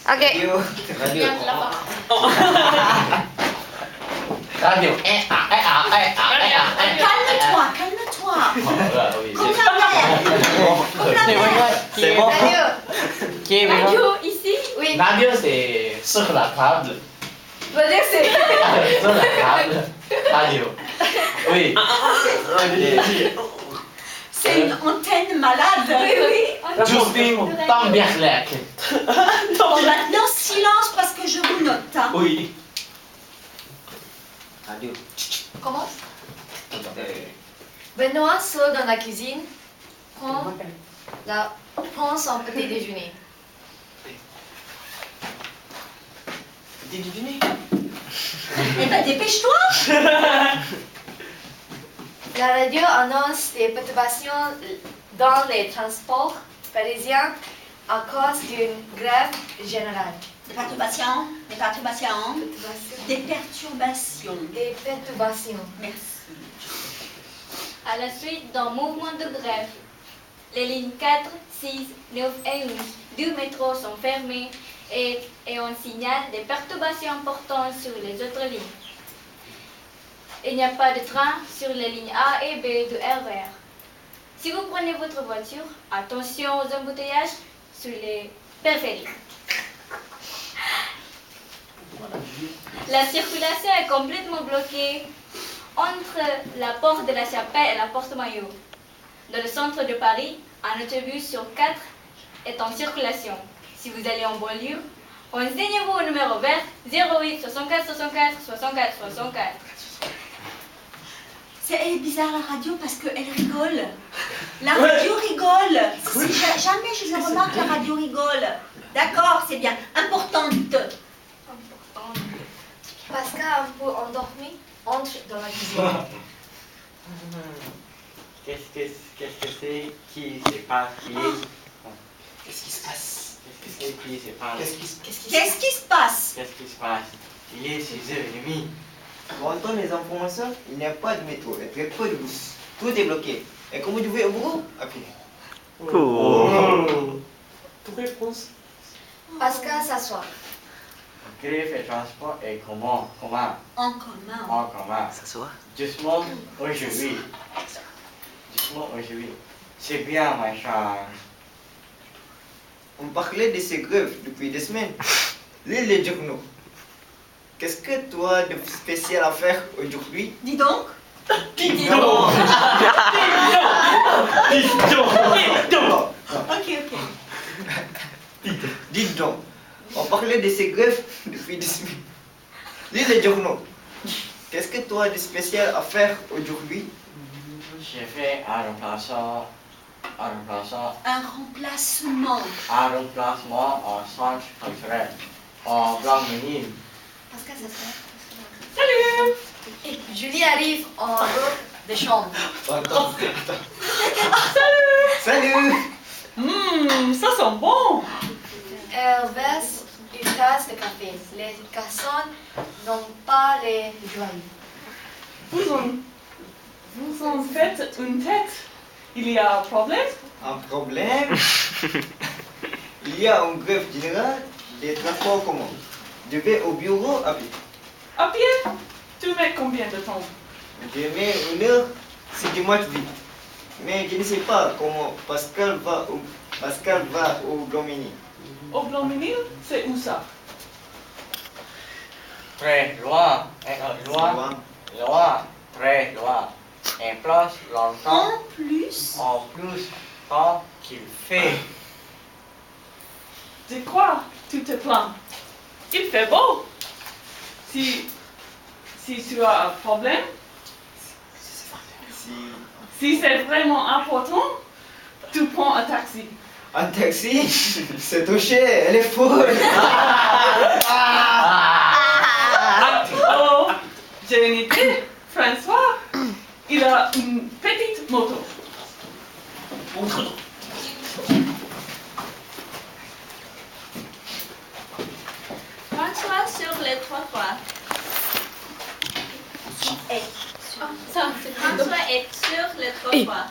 Ok. Radio. Radio. Calme-toi, calme-toi. Comme ta mère. Comme la mère. C'est bon. Radio. Qui est Radio, ici. Oui. Radio, c'est sur la table. Je veux dire, c'est. Sur la table. Radio. Oui. C'est une antenne malade. Oui, oui. Justine Tamberlek. Bon, maintenant, silence parce que je vous note. Hein. Oui. Radio. Commence. Benoît sort dans la cuisine, prend son petit déjeuner. Petit déjeuner. Eh ben, dépêche-toi. La radio annonce des perturbations dans les transports parisiens à cause d'une grève générale. Des perturbations, des perturbations, des perturbations. Des perturbations. Merci. À la suite d'un mouvement de grève, les lignes 4, 6, 9 et 11 du métro sont fermées et on signale des perturbations importantes sur les autres lignes. Il n'y a pas de train sur les lignes A et B du RER. Si vous prenez votre voiture, attention aux embouteillages sur les périphériques. La circulation est complètement bloquée entre la porte de la Chapelle et la porte Maillot. Dans le centre de Paris, un autobus sur 4 est en circulation. Si vous allez en banlieue, renseignez-vous au numéro vert 08 64 64 64 64. Elle est bizarre la radio parce qu'elle rigole. La radio rigole. Jamais je le remarque, la radio rigole. D'accord, c'est bien. Importante. Pascal, un peu endormi, entre dans la cuisine. Qu'est-ce que c'est qui se passe? Qu'est-ce qui se passe? Qu'est-ce qui se passe? Qu'est-ce qui se passe? Qu'est-ce qui se passe? Il est 6h30. Pour entendre les informations, il n'y a pas de métro, il n'y a pas de bus. Tout est bloqué. Et comment tu fais au boulot? À pied. Toute réponse. Pascal s'assoit. Grève et transport est comment? En commun. En commun. S'asseoir. Justement aujourd'hui. C'est bien, ma chère. On parlait de ces grèves depuis des semaines. Lis les journaux. Qu'est-ce que tu as de spécial à faire aujourd'hui? Dis donc. Ok. Dites donc. On parlait de ces grèves depuis des semaines. Lis les journaux. Qu'est-ce que tu as de spécial à faire aujourd'hui? J'ai fait un remplacement en centre culturel, en Blanc-Ménil. Pascal s'assoit. Salut. Et Julie arrive en robe de chambre. Attends. Salut. Ça sent bon. Elle verse une tasse de café. Les garçons n'ont pas les joyeux. Vous en faites une tête. Il y a un problème? Un problème? Il y a une grève générale des transports communs. Je vais au bureau à pied. À pied? Tu mets combien de temps? Je mets 1 heure si tu marches vite. Mais je ne sais pas comment Pascal va au Blanc-Ménil. Au Blanc-Ménil? C'est où ça? Très loin, très loin. Et plus longtemps, en plus temps qu'il fait. De quoi tu te plains? Il fait beau. Si tu as un problème, si c'est vraiment important, tu prends un taxi. Un taxi? C'est touché, elle est folle. Oh, j'ai une idée. François, il a une petite moto. François sur le trottoir. François est sur le trottoir.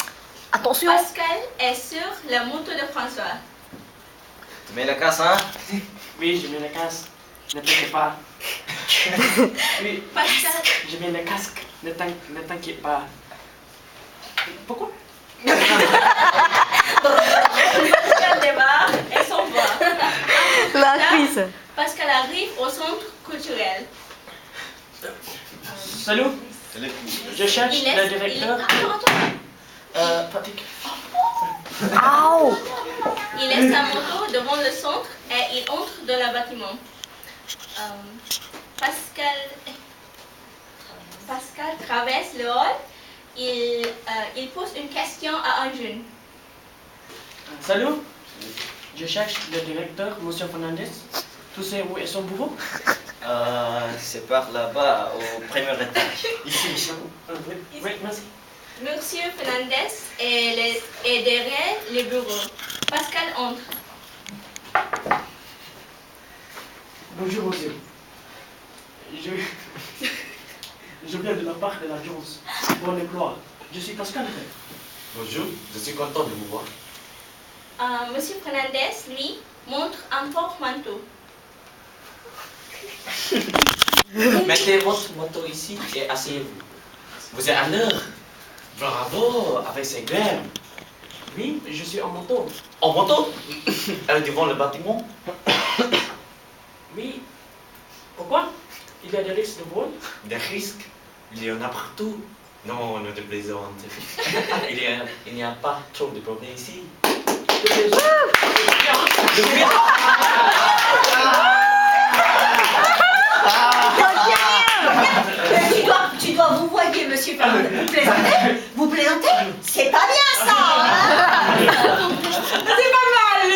Attention. Pascal est sur la moto de François. Tu mets la casse, hein? Oui, je mets le casque. Ne t'inquiète pas. Oui, Pascal, je mets le casque. Ne t'inquiète pas. Pourquoi? Pascal démarre et s'en va. La crise. Pascal arrive au centre culturel. Salut, je cherche Il le laisse... directeur. Attends. Patrick. Il laisse sa moto devant le centre et il entre dans le bâtiment. Pascal traverse le hall. Il pose une question à un jeune. Salut, je cherche le directeur, Monsieur Fernandez. Tu sais où est son bureau? C'est par là-bas, au premier étage. Ici. Oui, merci. Monsieur Fernandez est derrière le bureau. Pascal entre. Bonjour, monsieur. Je viens de la part de l'agence Bon Emploi. Je suis Pascal. Bonjour, je suis content de vous voir. Monsieur Fernandez, lui, montre un porte-manteau. Mettez votre moto ici et asseyez-vous. Vous êtes à l'heure. Bravo, avec ces grèves. Oui, je suis en moto. En moto devant le bâtiment. Oui. Pourquoi? Il y a des risques de vol? Des risques, il y en a partout. Non, ne te plaisante. Il n'y a pas trop de problèmes ici. Tu dois vous voyer, monsieur Fernandez. Vous plaisantez? Vous plaisantez? C'est pas bien ça, hein? C'est pas mal.